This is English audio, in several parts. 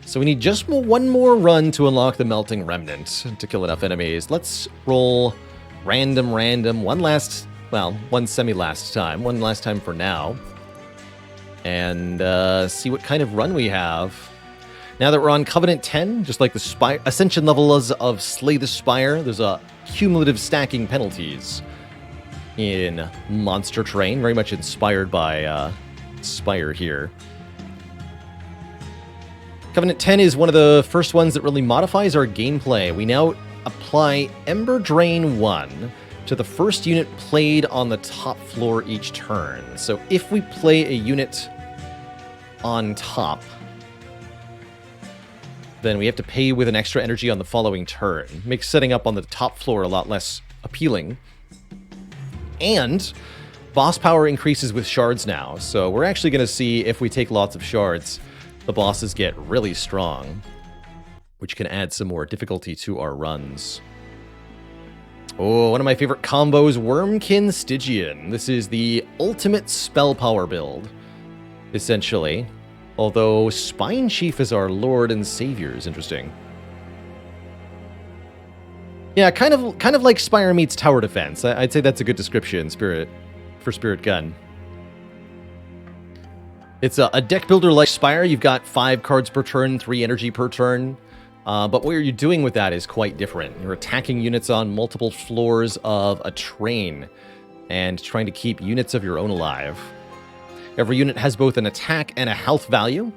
So we need just one more run to unlock the Melting Remnant to kill enough enemies. Let's roll random, one semi-last time. One last time for now. And see what kind of run we have. Now that we're on Covenant 10, just like the Ascension levels of Slay the Spire, there's a cumulative stacking penalties in Monster Train, very much inspired by Spire here. Covenant 10 is one of the first ones that really modifies our gameplay. We now apply Ember Drain 1 to the first unit played on the top floor each turn. So if we play a unit on top, then we have to pay with an extra energy on the following turn. Makes setting up on the top floor a lot less appealing. And boss power increases with shards now, so we're actually going to see if we take lots of shards, the bosses get really strong, which can add some more difficulty to our runs. Oh, one of my favorite combos, Wormkin Stygian. This is the ultimate spell power build, essentially. Although Spine Chief is our lord and savior is interesting. Yeah, kind of like Spire meets Tower Defense. I'd say that's a good description, for Spirit Gun. It's a deck builder like Spire. You've got 5 cards per turn, 3 energy per turn. But what you're doing with that is quite different. You're attacking units on multiple floors of a train and trying to keep units of your own alive. Every unit has both an attack and a health value.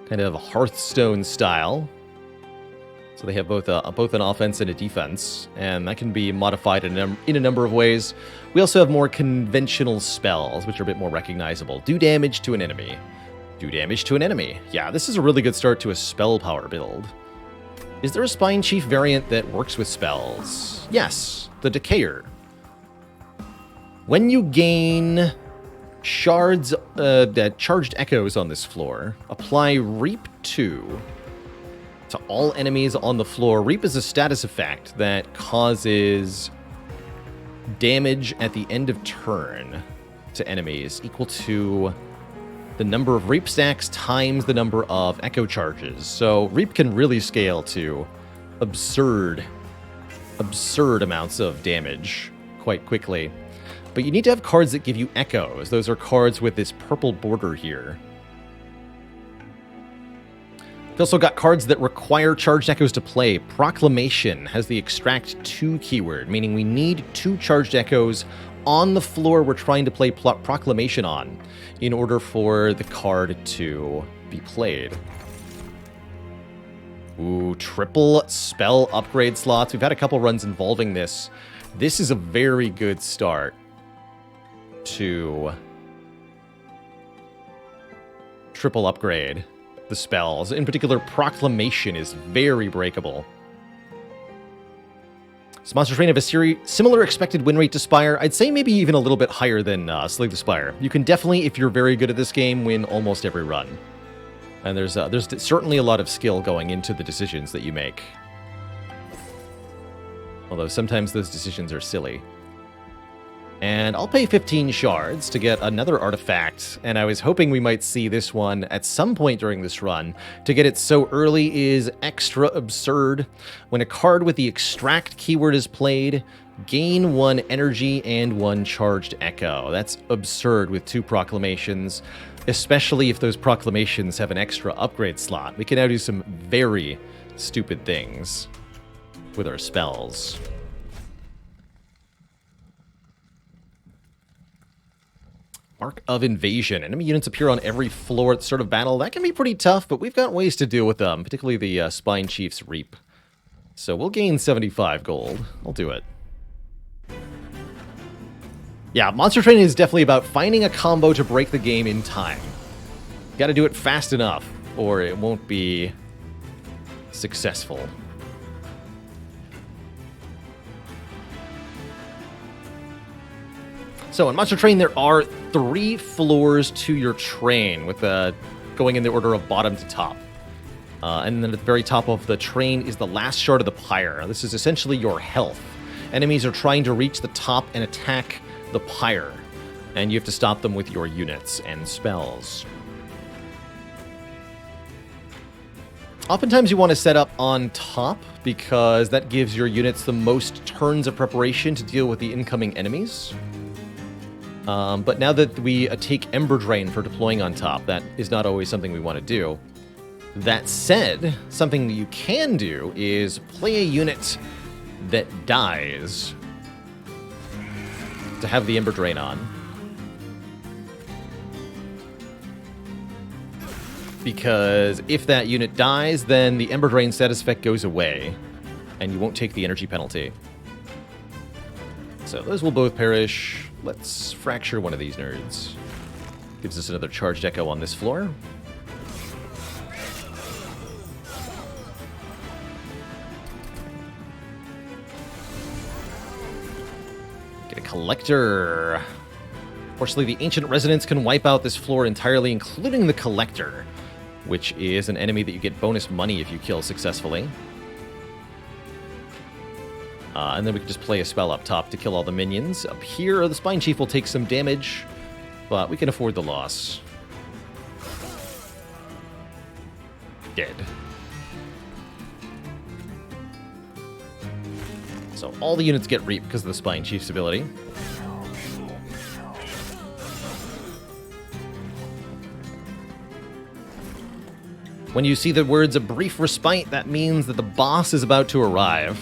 Kind of Hearthstone style. So they have both an offense and a defense, and that can be modified in a number of ways. We also have more conventional spells, which are a bit more recognizable. Do damage to an enemy. Do damage to an enemy. Yeah, this is a really good start to a spell power build. Is there a Spine Chief variant that works with spells? Yes, the Decayer. When you gain shards, charged echoes on this floor, apply Reap 2 to all enemies on the floor. Reap is a status effect that causes damage at the end of turn to enemies equal to the number of Reap stacks times the number of echo charges. So Reap can really scale to absurd amounts of damage quite quickly. But you need to have cards that give you echoes. Those are cards with this purple border here. You've also got cards that require charged echoes to play. Proclamation has the extract 2 keyword, meaning we need 2 charged echoes on the floor we're trying to play Proclamation on in order for the card to be played. Ooh, triple spell upgrade slots. We've had a couple runs involving this. This is a very good start to triple upgrade the spells. In particular, Proclamation is very breakable. So Monster Train have a similar expected win rate to Spire. I'd say maybe even a little bit higher than Slay the Spire. You can definitely, if you're very good at this game, win almost every run. And there's certainly a lot of skill going into the decisions that you make. Although sometimes those decisions are silly. And I'll pay 15 shards to get another artifact, and I was hoping we might see this one at some point during this run. To get it so early is extra absurd. When a card with the extract keyword is played, gain 1 energy and 1 charged echo. That's absurd with 2 proclamations, especially if those proclamations have an extra upgrade slot. We can now do some very stupid things with our spells. Mark of Invasion. Enemy units appear on every floor at the start of battle. That can be pretty tough, but we've got ways to deal with them, particularly the Spine Chief's Reap. So we'll gain 75 gold. I'll do it. Yeah, Monster Train is definitely about finding a combo to break the game in time. Got to do it fast enough, or it won't be successful. So in Monster Train, there are 3 floors to your train, with going in the order of bottom to top. And then at the very top of the train is the last shard of the pyre. This is essentially your health. Enemies are trying to reach the top and attack the pyre, and you have to stop them with your units and spells. Oftentimes you want to set up on top because that gives your units the most turns of preparation to deal with the incoming enemies. But now that we take Ember Drain for deploying on top, that is not always something we want to do. That said, something that you can do is play a unit that dies to have the Ember Drain on. Because if that unit dies, then the Ember Drain status effect goes away, and you won't take the energy penalty. So those will both perish. Let's fracture one of these nerds. Gives us another charged echo on this floor. Get a collector. Fortunately, the Ancient Resonance can wipe out this floor entirely, including the collector, which is an enemy that you get bonus money if you kill successfully. And then we can just play a spell up top to kill all the minions. Up here, the Spine Chief will take some damage, but we can afford the loss. Dead. So all the units get reaped because of the Spine Chief's ability. When you see the words "a brief respite," that means that the boss is about to arrive.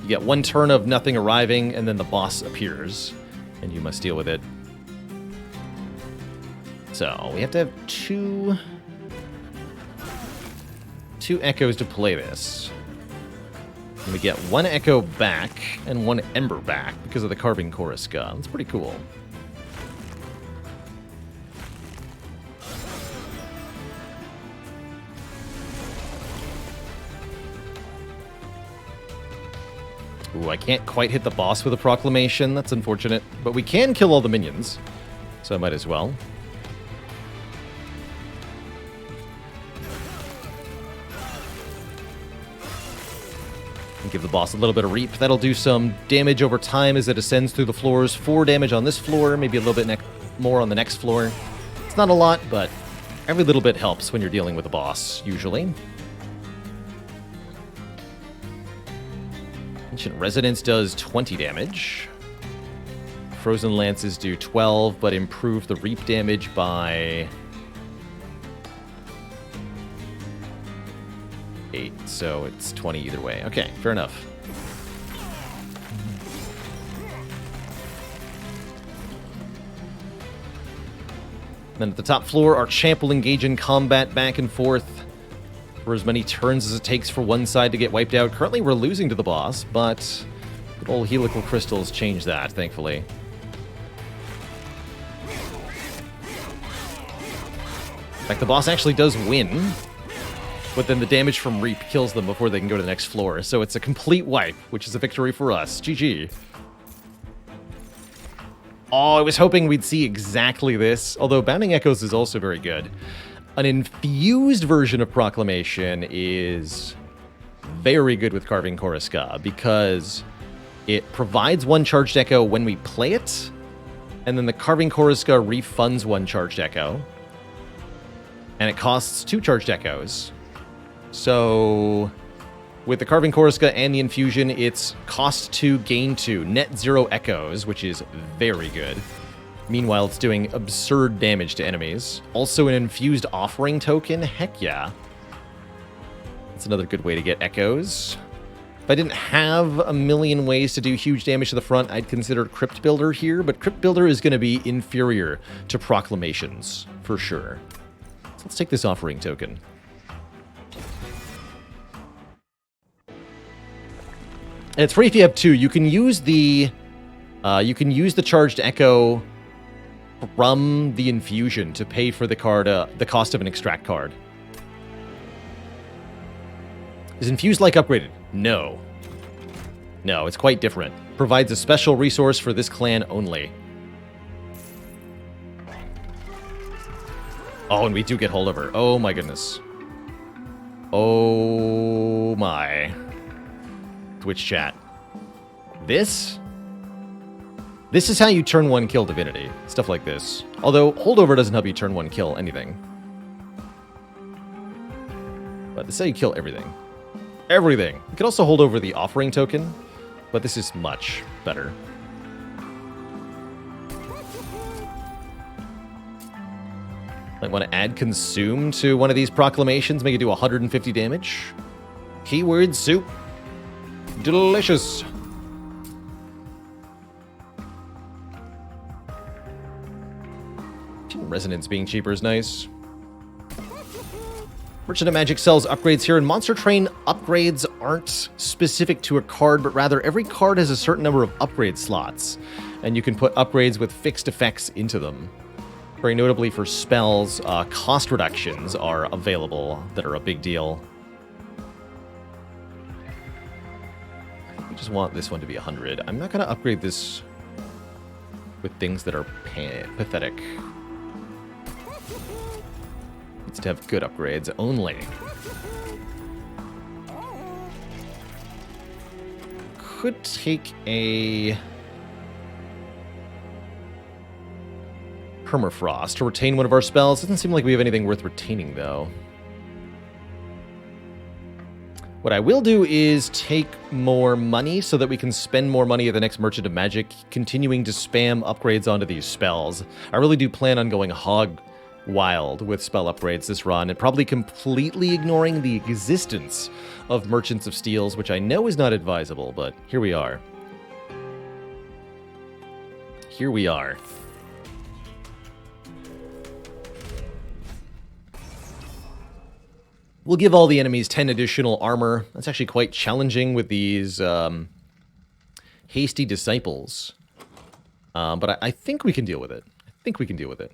You get one turn of nothing arriving, and then the boss appears, and you must deal with it. So, we have to have two echoes to play this. And we get one echo back, and one ember back, because of the Carving Chorus gun. That's pretty cool. Ooh, I can't quite hit the boss with a proclamation. That's unfortunate. But we can kill all the minions, so I might as well. And give the boss a little bit of reap. That'll do some damage over time as it ascends through the floors. 4 damage on this floor, maybe a little bit more on the next floor. It's not a lot, but every little bit helps when you're dealing with a boss, usually. Ancient Resonance does 20 damage. Frozen Lances do 12, but improve the reap damage by 8, so it's 20 either way. Okay, fair enough. Then at the top floor, our champ will engage in combat back and forth for as many turns as it takes for one side to get wiped out. Currently, we're losing to the boss, but good old helical crystals change that, thankfully. In fact, the boss actually does win, but then the damage from Reap kills them before they can go to the next floor. So it's a complete wipe, which is a victory for us. GG. Oh, I was hoping we'd see exactly this, although Bounding Echoes is also very good. An infused version of Proclamation is very good with Carving Choriska because it provides one charged echo when we play it, and then the Carving Choriska refunds one charged echo, and it costs 2 charged echoes. So with the Carving Choriska and the infusion, it's cost 2, gain 2, net 0 echoes, which is very good. Meanwhile, it's doing absurd damage to enemies. Also an infused offering token, heck yeah. That's another good way to get echoes. If I didn't have a million ways to do huge damage to the front, I'd consider Crypt Builder here, but Crypt Builder is going to be inferior to Proclamations, for sure. So let's take this offering token. And it's free if you have 2. You can use the charged echo from the infusion to pay for the card, the cost of an extract card. Is Infused like upgraded? No. No, it's quite different. Provides a special resource for this clan only. Oh, and we do get holdover. Oh my goodness. Oh my. Twitch chat. This is how you turn 1 kill Divinity. Stuff like this. Although, holdover doesn't help you turn 1 kill anything. But this is how you kill everything. Everything! You can also hold over the offering token, but this is much better. Might want to add Consume to one of these proclamations, make it do 150 damage. Keyword soup. Delicious. Resonance being cheaper is nice. Merchant of Magic sells upgrades here, and Monster Train upgrades aren't specific to a card, but rather every card has a certain number of upgrade slots, and you can put upgrades with fixed effects into them. Very notably for spells, cost reductions are available that are a big deal. I just want this one to be 100. I'm not going to upgrade this with things that are pathetic. Needs to have good upgrades only. Could take a Permafrost to retain one of our spells. Doesn't seem like we have anything worth retaining, though. What I will do is take more money so that we can spend more money at the next Merchant of Magic, continuing to spam upgrades onto these spells. I really do plan on going hog wild with spell upgrades this run, and probably completely ignoring the existence of Merchants of Steels, which I know is not advisable, but here we are. Here we are. We'll give all the enemies 10 additional armor. That's actually quite challenging with these hasty disciples. But I think we can deal with it. I think we can deal with it.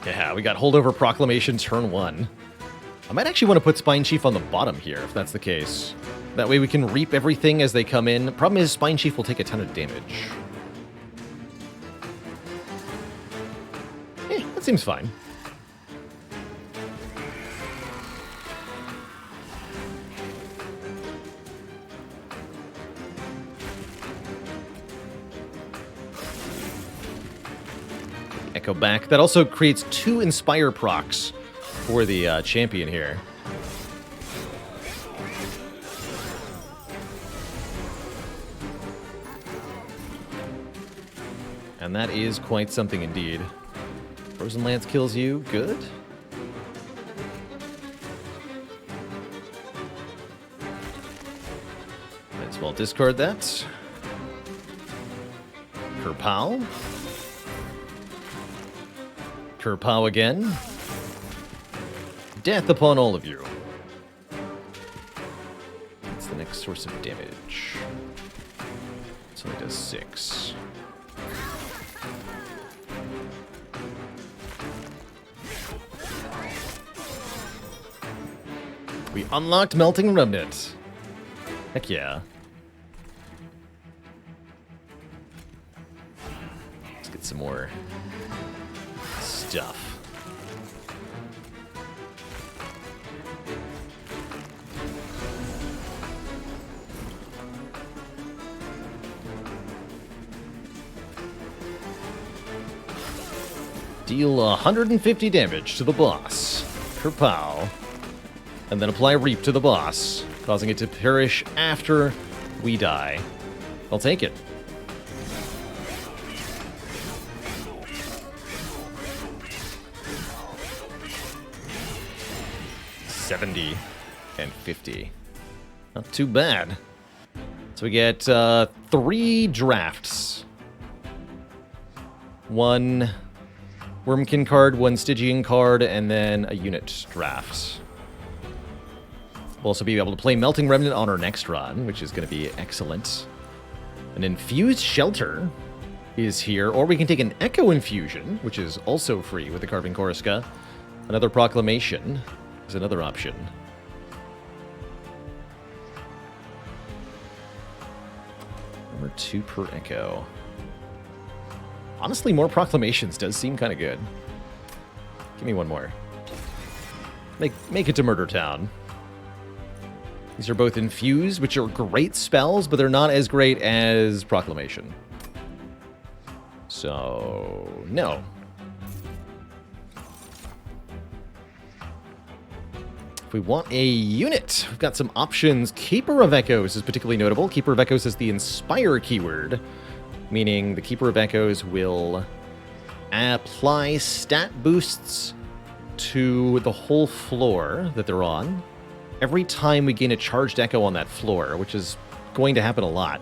Yeah, we got Holdover Proclamation turn 1. I might actually want to put Spine Chief on the bottom here, if that's the case. That way we can reap everything as they come in. Problem is, Spine Chief will take a ton of damage. Yeah, that seems fine. Echo back. That also creates 2 Inspire procs for the champion here. And that is quite something indeed. Frozen Lance kills you. Good. Might as well discard that. Kerpow. Kerpow again. Death upon all of you. That's the next source of damage. It only does 6. We unlocked Melting Remnant. Heck yeah. Let's get some more stuff. Deal 150 damage to the boss. Kerpow. And then apply Reap to the boss, causing it to perish after we die. I'll take it. $70 and $50. Not too bad. So we get 3 drafts. 1 Wormkin card, 1 Stygian card, and then a unit draft. We'll also be able to play Melting Remnant on our next run, which is going to be excellent. An Infused Shelter is here, or we can take an Echo Infusion, which is also free with the Carving Koriska. Another Proclamation is another option. Number 2 per Echo. Honestly, more Proclamations does seem kind of good. Give me one more. Make it to Murder Town. These are both Infused, which are great spells, but they're not as great as Proclamation. So, no. If we want a unit, we've got some options. Keeper of Echoes is particularly notable. Keeper of Echoes is the Inspire keyword, meaning the Keeper of Echoes will apply stat boosts to the whole floor that they're on every time we gain a charged echo on that floor, which is going to happen a lot.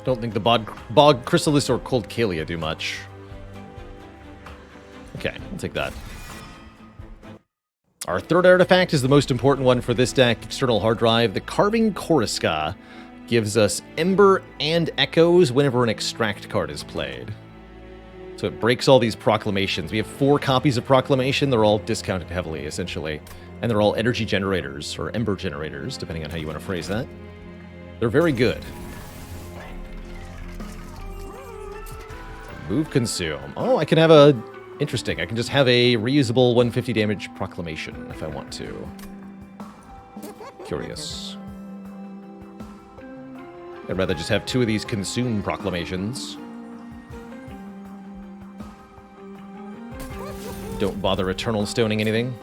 Don't think the Bog Chrysalis or Cold Kalia do much. Okay, I'll take that. Our third artifact is the most important one for this deck, external hard drive. The Carving Koriska gives us Ember and Echoes whenever an Extract card is played. So it breaks all these proclamations. We have 4 copies of Proclamation. They're all discounted heavily, essentially. And they're all energy generators, or Ember generators, depending on how you want to phrase that. They're very good. Move, consume. Oh, I can have a... Interesting. I can just have a reusable 150 damage Proclamation if I want to. Curious. I'd rather just have 2 of these consume Proclamations. Don't bother Eternal Stoning anything.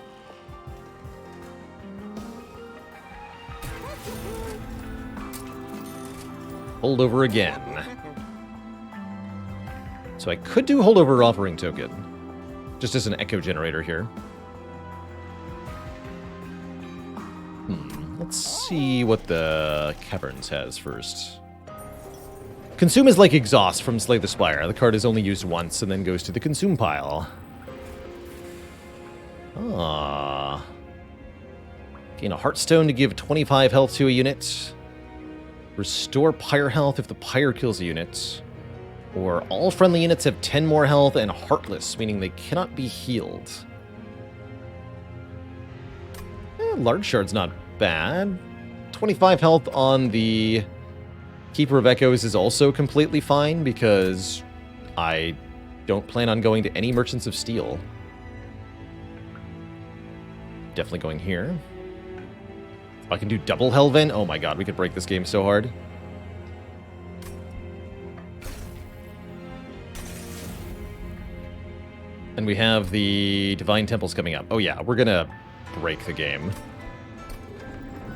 Holdover again. So I could do Holdover Offering Token, just as an Echo Generator here. Let's see what the Caverns has first. Consume is like Exhaust from Slay the Spire. The card is only used once and then goes to the Consume pile. Ah. Gain a Heartstone to give 25 health to a unit. Restore Pyre health if the Pyre kills a unit. Or all friendly units have 10 more health and Heartless, meaning they cannot be healed. Large Shard's not bad. 25 health on the Keeper of Echoes is also completely fine because I don't plan on going to any Merchants of Steel. Definitely going here. I can do double Hellven. Oh my god, we could break this game so hard. And we have the Divine Temples coming up. Oh yeah, we're gonna break the game.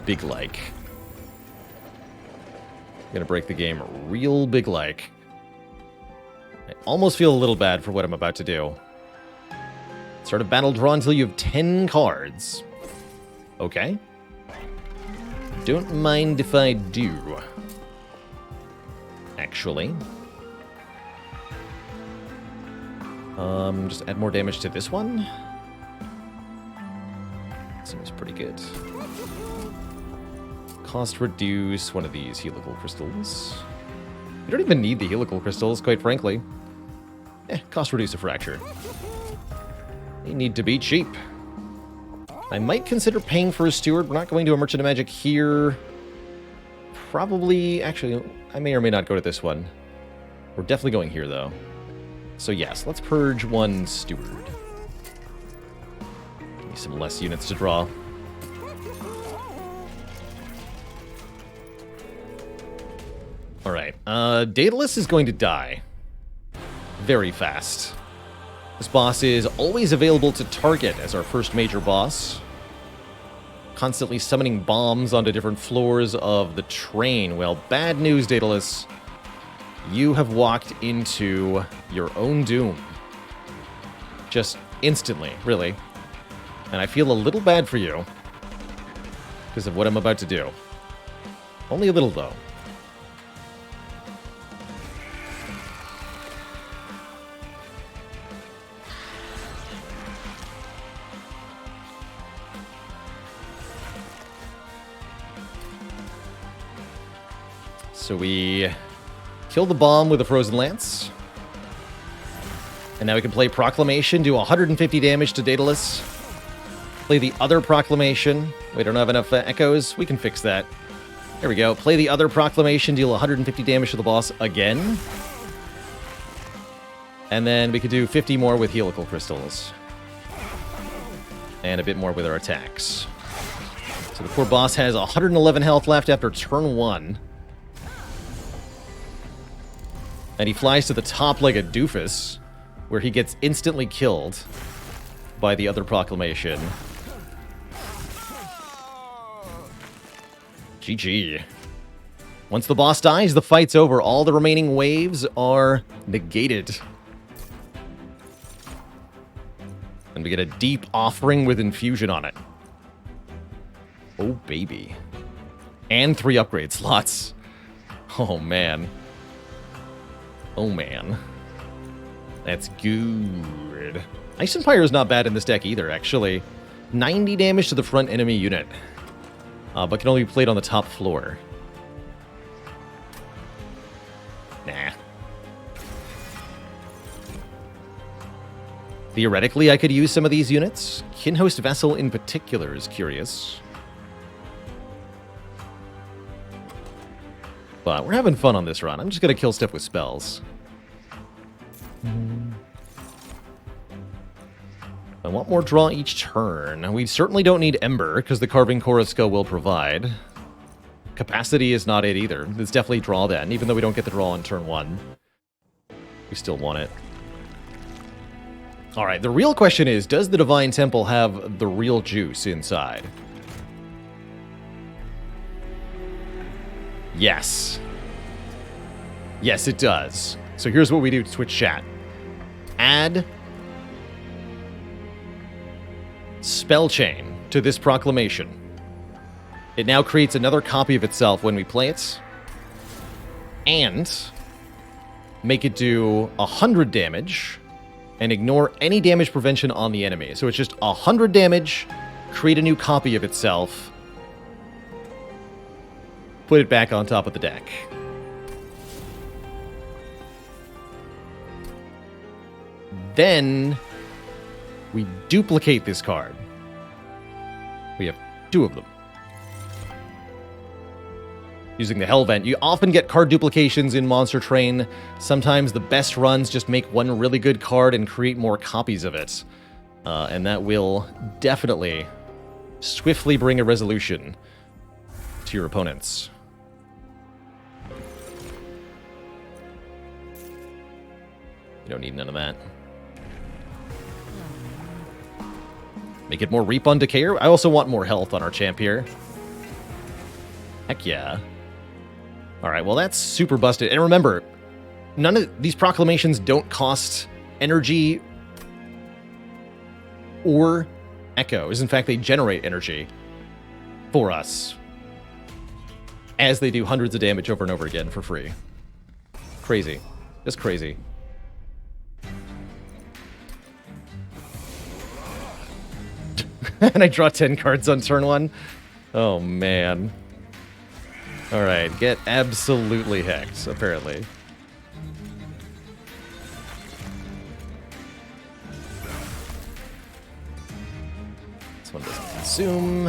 Big like. We're gonna break the game real big like. I almost feel a little bad for what I'm about to do. Start a battle draw until you have 10 cards. Okay. Don't mind if I do. Actually. Just add more damage to this one. Seems pretty good. Cost reduce one of these helical crystals. You don't even need the helical crystals, quite frankly. Cost reduce a fracture. They need to be cheap. I might consider paying for a steward. We're not going to a Merchant of Magic here. Probably, actually, I may or may not go to this one. We're definitely going here, though. So yes, let's purge one steward. Give me some less units to draw. Alright, Daedalus is going to die. Very fast. This boss is always available to target as our first major boss. Constantly summoning bombs onto different floors of the train. Well, bad news, Daedalus. You have walked into your own doom. Just instantly, really. And I feel a little bad for you because of what I'm about to do. Only a little, though. So we kill the bomb with a Frozen Lance. And now we can play Proclamation, do 150 damage to Daedalus. Play the other Proclamation. We don't have enough echoes. We can fix that. There we go. Play the other Proclamation, deal 150 damage to the boss again. And then we could do 50 more with helical crystals. And a bit more with our attacks. So the poor boss has 111 health left after turn 1. And he flies to the top like a doofus, where he gets instantly killed by the other proclamation. GG. Once the boss dies, the fight's over. All the remaining waves are negated. And we get a deep offering with infusion on it. Oh, baby. And 3 upgrade slots. Oh, man. Oh, man. That's good. Ice Empire is not bad in this deck either, actually. 90 damage to the front enemy unit. But can only be played on the top floor. Nah. Theoretically, I could use some of these units. Kinhost Vessel in particular is curious. But we're having fun on this run. I'm just going to kill stuff with spells. I want more draw each turn. We certainly don't need Ember, because the Carving Chorusco will provide. Capacity is not it either. It's definitely draw then, even though we don't get the draw on turn 1. We still want it. Alright, the real question is, does the Divine Temple have the real juice inside? Yes. Yes, it does. So here's what we do to Twitch chat. Add Spell Chain to this proclamation. It now creates another copy of itself when we play it. And make it do 100 damage and ignore any damage prevention on the enemy. So it's just 100 damage, create a new copy of itself, put it back on top of the deck. Then we duplicate this card. We have 2 of them. Using the Hell Vent, you often get card duplications in Monster Train. Sometimes the best runs just make one really good card and create more copies of it. And that will definitely swiftly bring a resolution to your opponents. You don't need none of that. Make it more Reap on Decayer. I also want more health on our champ here. Heck yeah. Alright, well that's super busted. And remember, none of these proclamations don't cost energy or echoes. In fact, they generate energy for us, as they do hundreds of damage over and over again for free. Crazy. Just crazy. And I draw 10 cards on turn 1. Oh, man. Alright, get absolutely hecked, apparently. This one doesn't consume.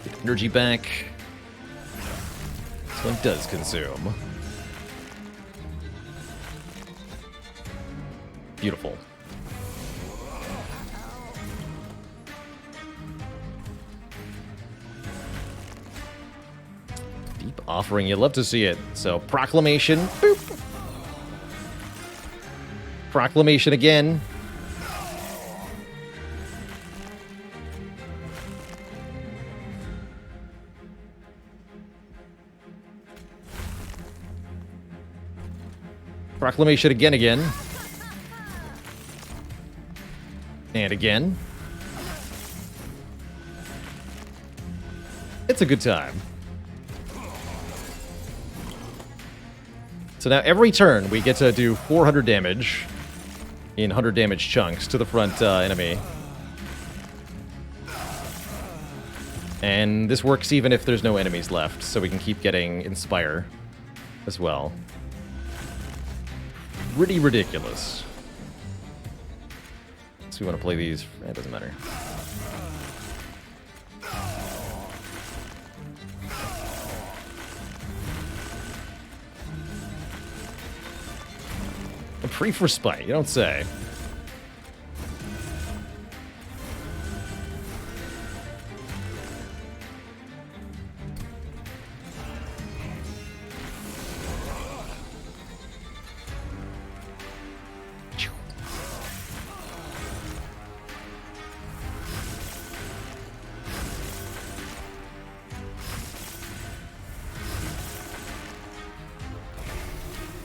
Get energy back. This one does consume. Beautiful. Deep offering, you love to see it. So, proclamation. Boop. Proclamation again. Proclamation again. And again. It's a good time. So now every turn we get to do 400 damage in 100 damage chunks to the front enemy. And this works even if there's no enemies left, so we can keep getting Inspire as well. Pretty ridiculous. So we want to play these. It doesn't matter. Free for spite, you don't say.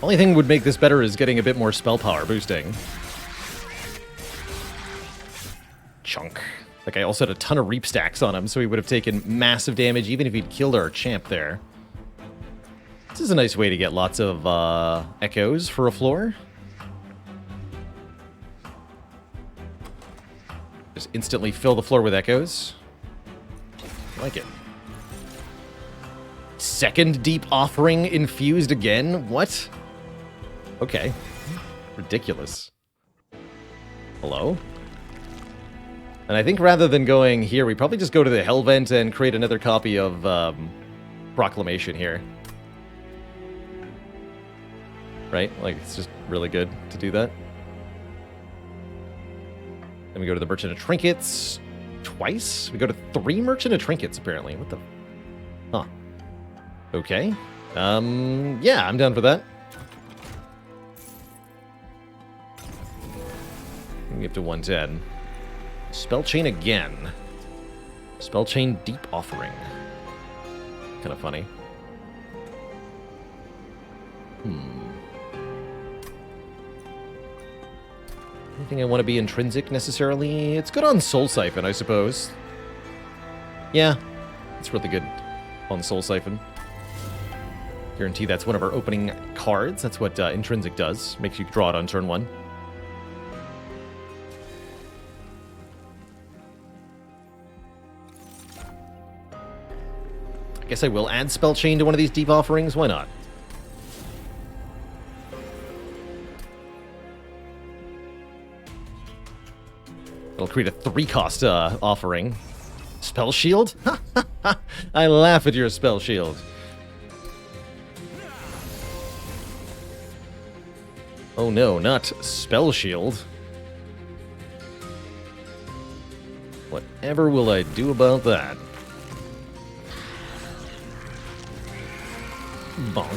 Only thing would make this better is getting a bit more spell power boosting. Chunk. That guy also had a ton of reap stacks on him, so he would have taken massive damage even if he'd killed our champ there. This is a nice way to get lots of echoes for a floor. Just instantly fill the floor with echoes. I like it. Second deep offering infused again? What? Okay. Ridiculous. Hello? And I think rather than going here, we probably just go to the Hellvent and create another copy of Proclamation here. Right? Like, it's just really good to do that. Then we go to the Merchant of Trinkets twice? We go to 3 Merchant of Trinkets, apparently. What the... Huh. Okay. Yeah, I'm down for that. We have to 110. Spell Chain again. Spell Chain Deep Offering. Kind of funny. Anything I want to be intrinsic necessarily? It's good on Soul Siphon, I suppose. Yeah, it's really good on Soul Siphon. Guarantee that's one of our opening cards. That's what intrinsic does. Makes you draw it on turn 1. I guess I will add Spell Chain to one of these deep offerings. Why not? It'll create a 3-cost offering. Spell Shield? I laugh at your Spell Shield. Oh no, not Spell Shield. Whatever will I do about that? Bonk.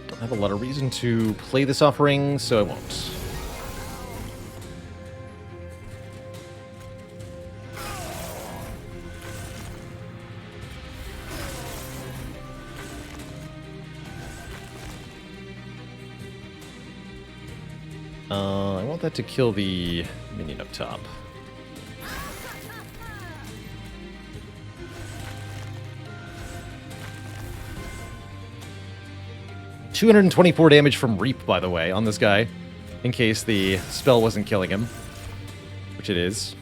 Don't have a lot of reason to play this offering, so I won't. I want that to kill the minion up top. $224 damage from Reap, by the way, on this guy, in case the spell wasn't killing him, which it is.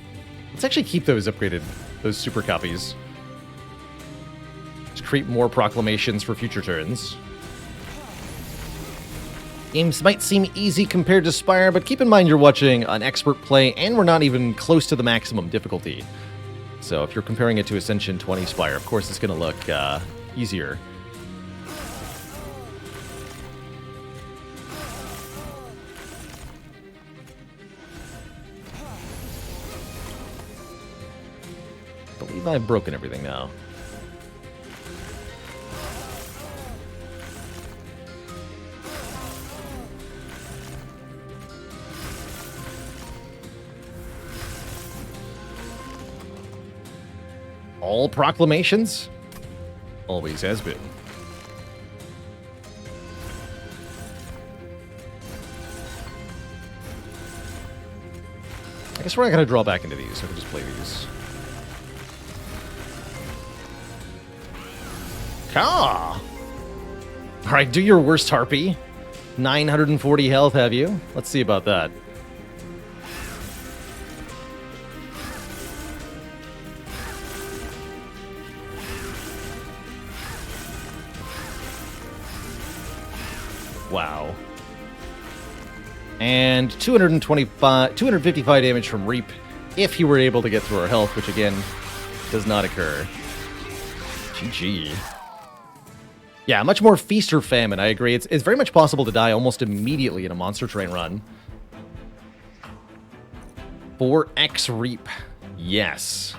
Let's actually keep those upgraded, those super copies. Just create more proclamations for future turns. Games might seem easy compared to Spire, but keep in mind you're watching an expert play, and we're not even close to the maximum difficulty. So if you're comparing it to Ascension 20 Spire, of course it's going to look easier. I believe I've broken everything now. All proclamations? Always has been. I guess we're not going to draw back into these, so we can just play these. Ah! Alright, do your worst, Harpy. 940 health, have you? Let's see about that. Wow. And 255 damage from Reap if you were able to get through our health, which again does not occur. GG. Yeah, much more feast or famine, I agree. It's very much possible to die almost immediately in a monster train run. 4x Reap. Yes.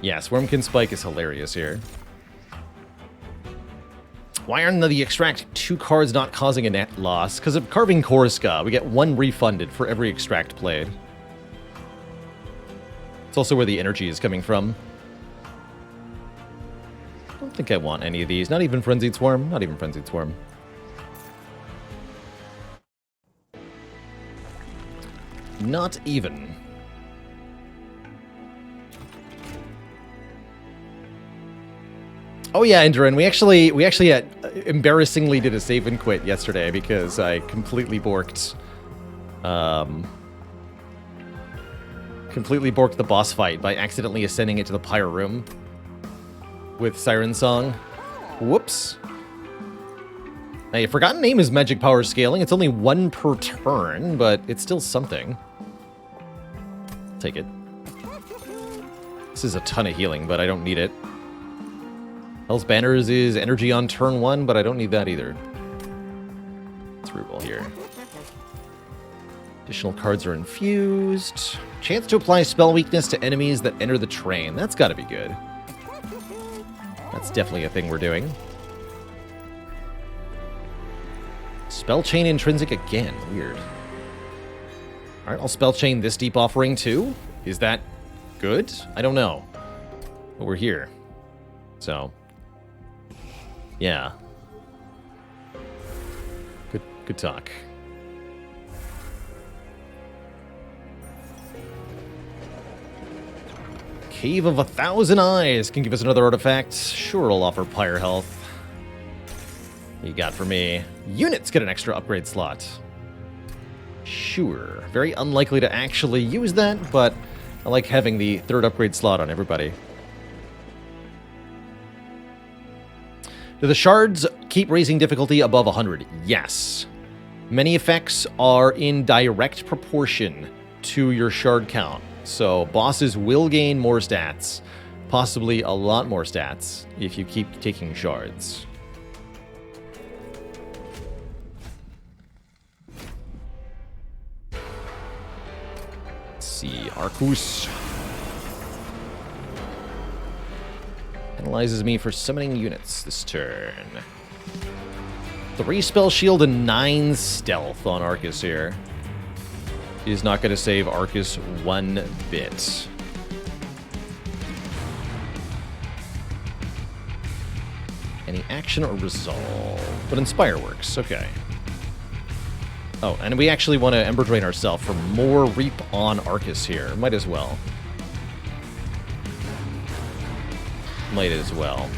Yes, Wormkin Spike is hilarious here. Why aren't the extract 2 cards not causing a net loss? Because of Carving Korska, we get 1 refunded for every extract played. It's also where the energy is coming from. I don't think I want any of these. Not even Frenzied Swarm. Not even Frenzied Swarm. Not even. Oh yeah, Endurin, we actually embarrassingly did a save and quit yesterday because I completely borked the boss fight by accidentally ascending it to the pyre room with Siren Song. Whoops. Now, your Forgotten Name is magic power scaling. It's only 1 per turn, but it's still something. Take it. This is a ton of healing, but I don't need it. Hell's Banners is energy on turn 1, but I don't need that either. Let's reroll here. Additional cards are infused. Chance to apply spell weakness to enemies that enter the train. That's got to be good. That's definitely a thing we're doing. Spell Chain Intrinsic again. Weird. Alright, I'll Spell Chain this Deep Offering too. Is that good? I don't know. But we're here. So... yeah. Good talk. Cave of 1,000 Eyes can give us another artifact. Sure, it'll offer pyre health. What you got for me? Units get an extra upgrade slot. Sure. Very unlikely to actually use that, but I like having the 3rd upgrade slot on everybody. Do the shards keep raising difficulty above 100? Yes. Many effects are in direct proportion to your shard count. So bosses will gain more stats, possibly a lot more stats, if you keep taking shards. Let's see, Arcus. Penalizes me for summoning units this turn. 3 spell shield and 9 stealth on Arcus here. Is not going to save Arcus 1 bit. Any action or resolve? But Inspire works, okay. Oh, and we actually want to Ember Drain ourselves for more Reap on Arcus here. Might as well. Might as well.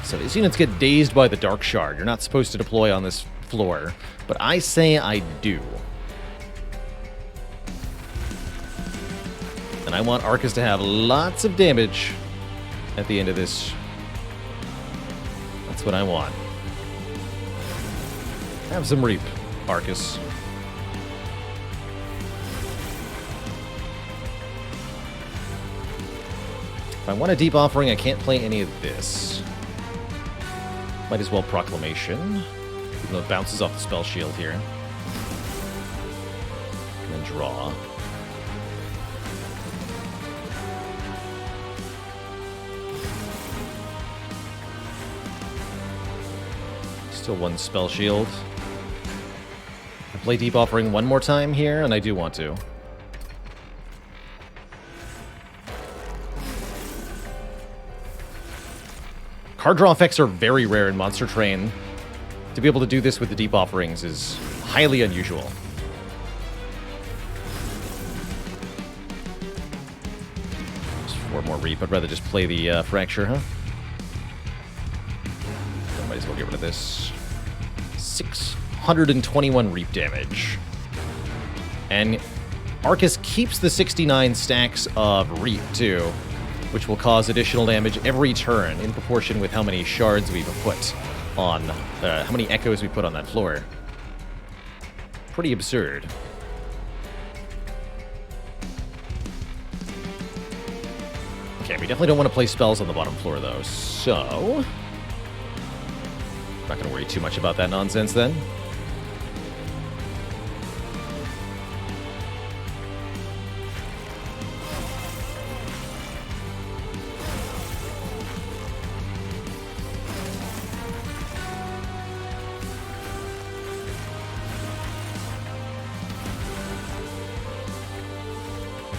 So these units get dazed by the Dark Shard. You're not supposed to deploy on this floor, but I say I do. And I want Arcus to have lots of damage at the end of this. That's what I want. Have some Reap, Arcus. If I want a Deep Offering, I can't play any of this. Might as well Proclamation. Even though it bounces off the spell shield here. And then draw. Still 1 spell shield. I play Deep Offering 1 more time here, and I do want to. Card draw effects are very rare in Monster Train. To be able to do this with the Deep Offerings is highly unusual. Just 4 more Reap. I'd rather just play the Fracture, huh? I might as well get rid of this. 621 Reap damage. And Arcus keeps the 69 stacks of Reap, too, which will cause additional damage every turn in proportion with how many shards we've put on how many echoes we put on that floor. Pretty absurd. Okay, we definitely don't want to play spells on the bottom floor, though, so... Not going to worry too much about that nonsense, then.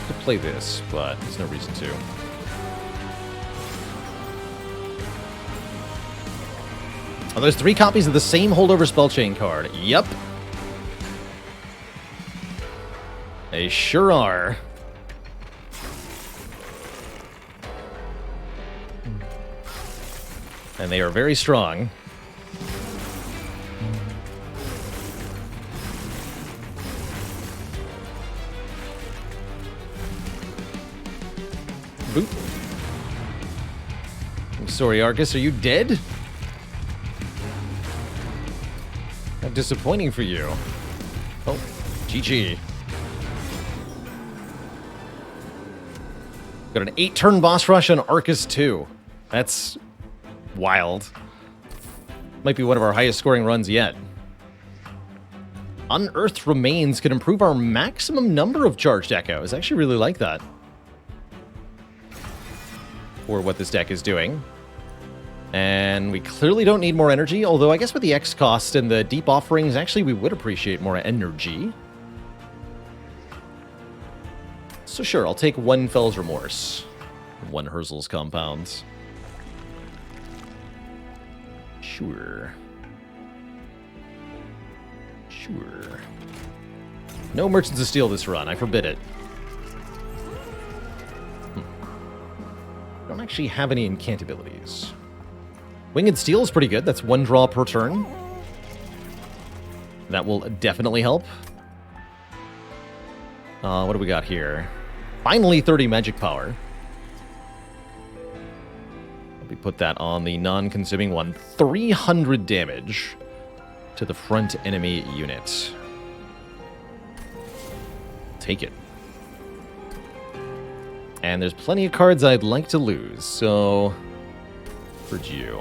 Could play this, but there's no reason to. Oh, there's 3 copies of the same holdover spell chain card. Yep. They sure are. And they are very strong. Boop. I'm sorry, Arcus, are you dead? How disappointing for you. Oh, GG. Got an 8-turn boss rush on Arcus 2. That's wild. Might be one of our highest scoring runs yet. Unearthed Remains can improve our maximum number of charged echoes. I actually really like that. For what this deck is doing. And we clearly don't need more energy, although I guess with the X cost and the deep offerings, actually we would appreciate more energy. So sure, I'll take 1 Fell's Remorse. 1 Herzl's Compounds. Sure. Sure. No Merchants of Steel this run, I forbid it. I don't actually have any incantabilities. Winged Steel is pretty good. That's 1 draw per turn. That will definitely help. What do we got here? Finally 30 magic power. Let me put that on the non-consuming one. 300 damage to the front enemy unit. Take it. And there's plenty of cards I'd like to lose, so... For you.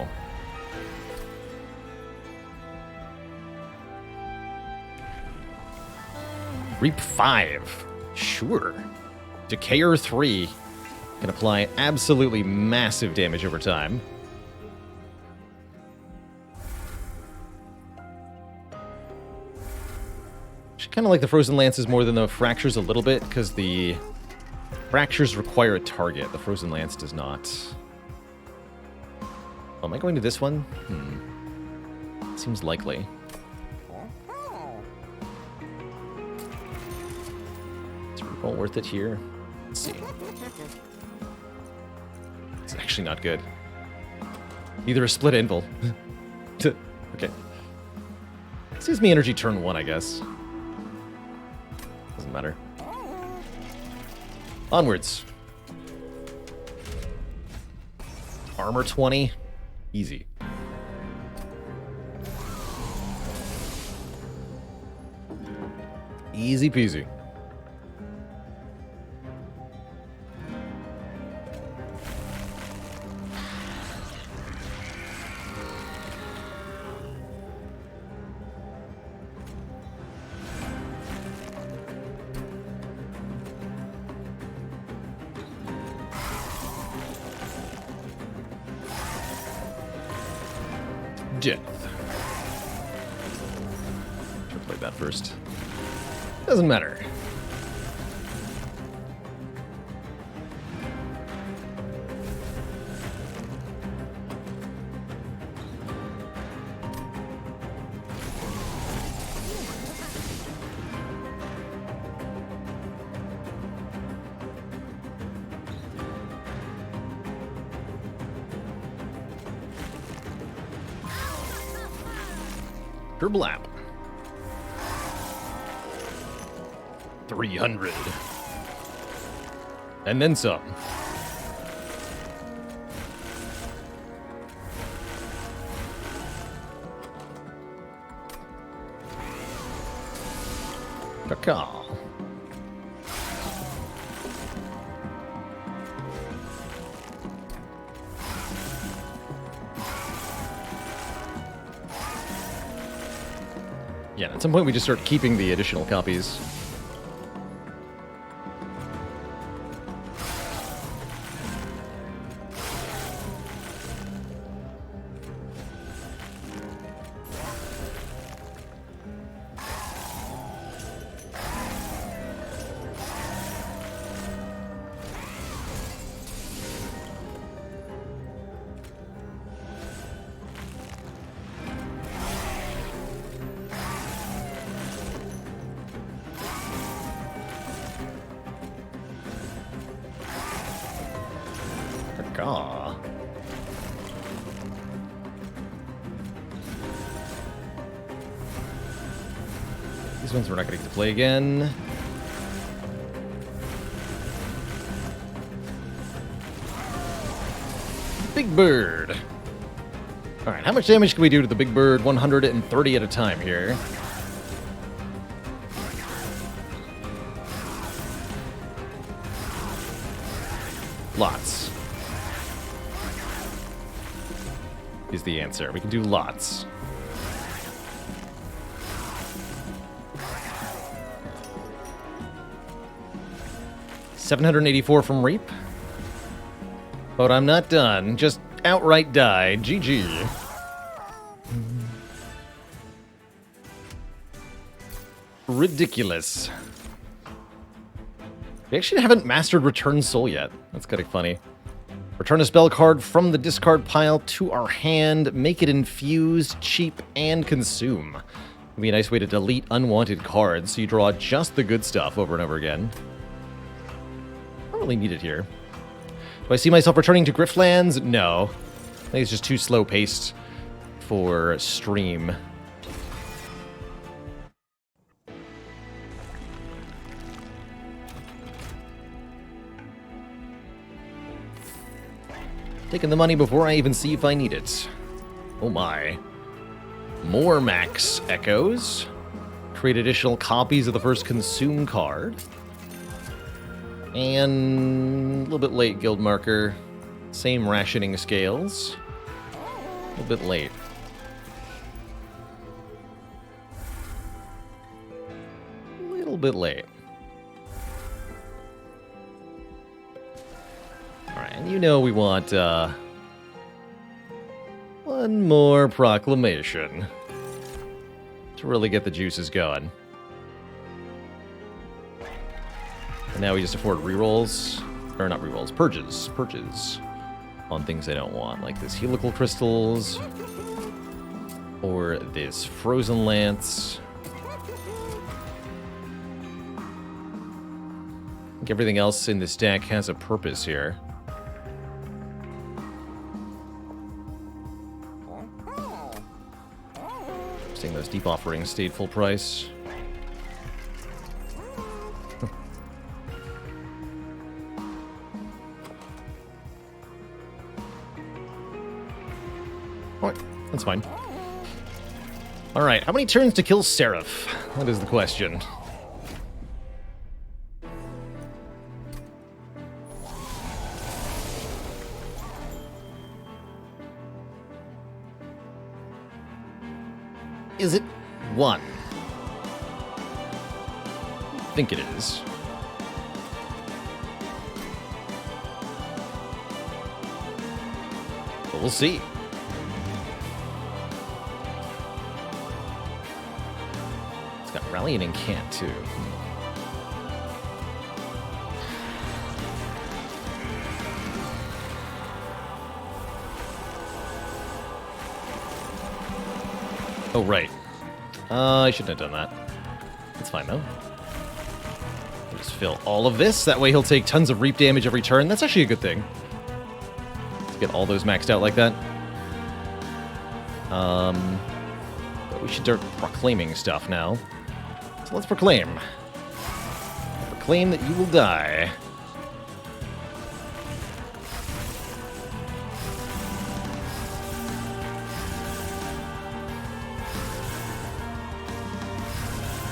Reap 5. Sure. Decayer 3 can apply absolutely massive damage over time. Actually, kind of like the Frozen Lances more than the Fractures a little bit, because the Fractures require a target. The Frozen Lance does not. Oh, am I going to this one? Seems likely. Well, worth it here. Let's see. It's actually not good. Either a split anvil. Okay. Saves me energy turn 1, I guess. Doesn't matter. Onwards. Armor 20. Easy. Easy peasy. Death. Should play that first. Doesn't matter. Kerblap. 300. And then some. Caw. Yeah, at some point we just start keeping the additional copies. Caw. These ones we're not going to get to play again. Big Bird. Alright, how much damage can we do to the Big Bird? 130 at a time here. Lots. Is the answer. We can do lots. $784 from Reap. But I'm not done. Just outright die. GG. Ridiculous. We actually haven't mastered Return Soul yet. That's kind of funny. Return a spell card from the discard pile to our hand, make it infused, cheap, and consume. It'd be a nice way to delete unwanted cards, so you draw just the good stuff over and over again. I don't really need it here. Do I see myself returning to Griftlands? No. I think it's just too slow-paced for stream. Taking the money before I even see if I need it. Oh my. More max echoes. Create additional copies of the first consume card. And a little bit late, guild marker. Same rationing scales. A little bit late. A little bit late. Alright, and you know we want, one more proclamation to really get the juices going. And now we just afford rerolls, or not rerolls, purges on things I don't want, like this helical crystals, or this frozen lance. I think everything else in this deck has a purpose here. Seeing those deep offerings stayed full price. Alright, that's fine. Alright, how many turns to kill Seraph? That is the question. Is it one? I think it is. But we'll see. It's got Rally and Incant too. Oh, right. I shouldn't have done that. That's fine, though. I'll just fill all of this. That way he'll take tons of reap damage every turn. That's actually a good thing. To get all those maxed out like that. But we should start proclaiming stuff now. So let's proclaim. Proclaim that you will die.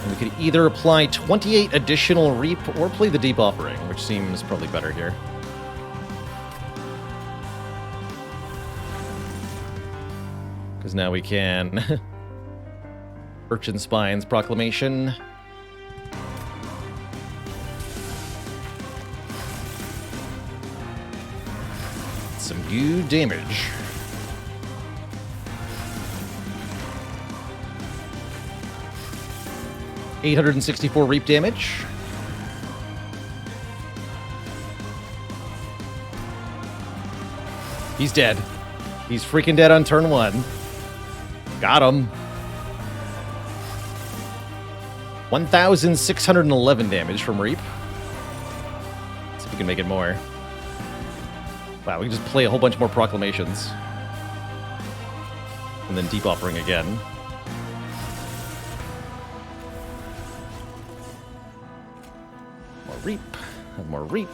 And we could either apply 28 additional Reap or play the Deep Offering, which seems probably better here. Because now we can... Urchin Spine's Proclamation. Some good damage. $864 Reap damage. He's dead. He's freaking dead on turn 1. Got him. 1,611 damage from Reap. Let's see if we can make it more. Wow, we can just play a whole bunch more Proclamations. And then Deep Offering again. More Reap. Have more Reap.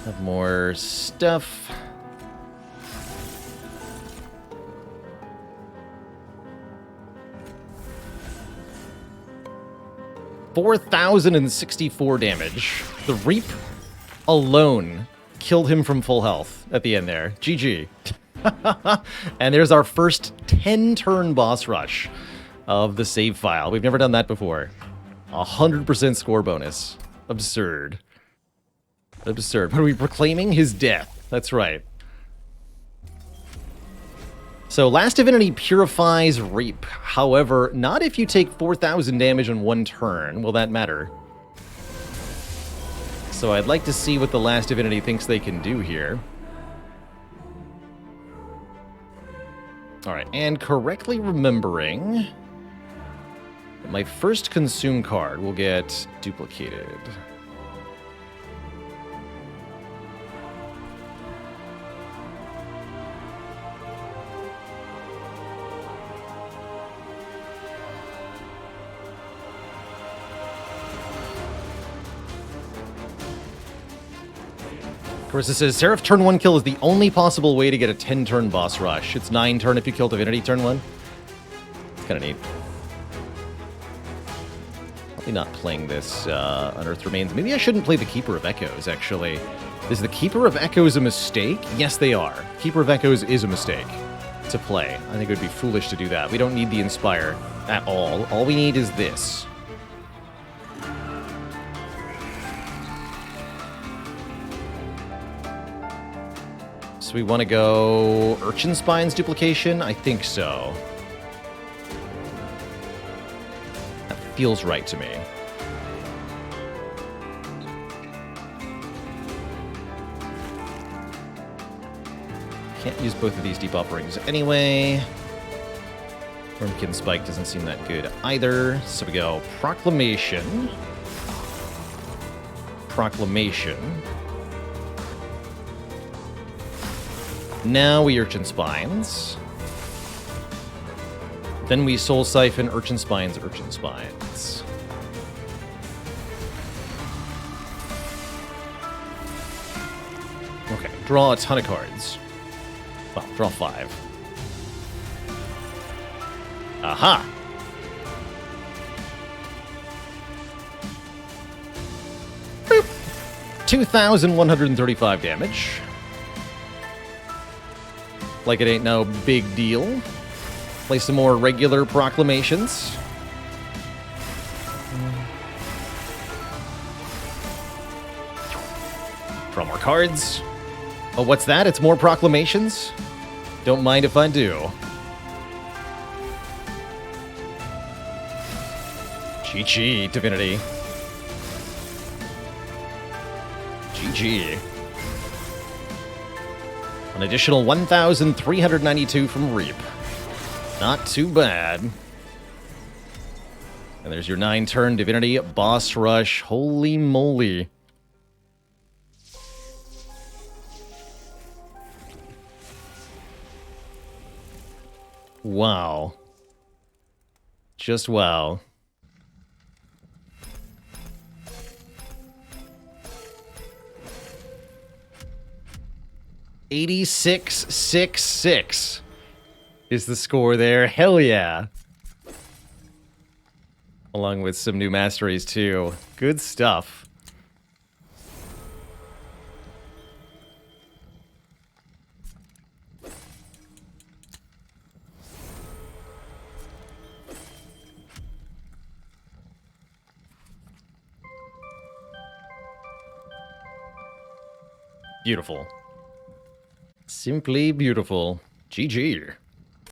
Have more stuff. $4,064 damage. The Reap alone killed him from full health at the end there. GG. And there's our first 10-turn boss rush of the save file. We've never done that before. 100% score bonus. Absurd. Absurd. What are we proclaiming? His death. That's right. So, Last Divinity purifies Reap. However, not if you take 4,000 damage in one turn. Will that matter? So I'd like to see what the Last Divinity thinks they can do here. Alright, and correctly remembering... that my first consume card will get duplicated. Of course, it says, Seraph turn 1 kill is the only possible way to get a 10-turn boss rush. It's 9 turn if you kill Divinity turn 1. It's kind of neat. Probably not playing this Unearthed Remains. Maybe I shouldn't play the Keeper of Echoes, actually. Is the Keeper of Echoes a mistake? Yes, they are. Keeper of Echoes is a mistake to play. I think it would be foolish to do that. We don't need the Inspire at all. All we need is this. So we want to go Urchin Spine's duplication? I think so. That feels right to me. Can't use both of these Deep Offerings anyway. Wormkin Spike doesn't seem that good either. So we go Proclamation. Proclamation. Now we Urchin Spines. Then we Soul Siphon, Urchin Spines, Urchin Spines. Okay, draw a ton of cards. Well, draw 5. Aha! Boop! 2,135 damage. Like it ain't no big deal. Play some more regular Proclamations. Draw more cards. Oh, what's that? It's more Proclamations? Don't mind if I do. GG, Divinity. GG. An additional 1,392 from Reap. Not too bad. And there's your 9-turn Divinity boss rush. Holy moly. Wow. Just wow. $86.66 is the score there. Hell yeah. along with some new masteries too. Good stuff. Beautiful. Simply beautiful. GG.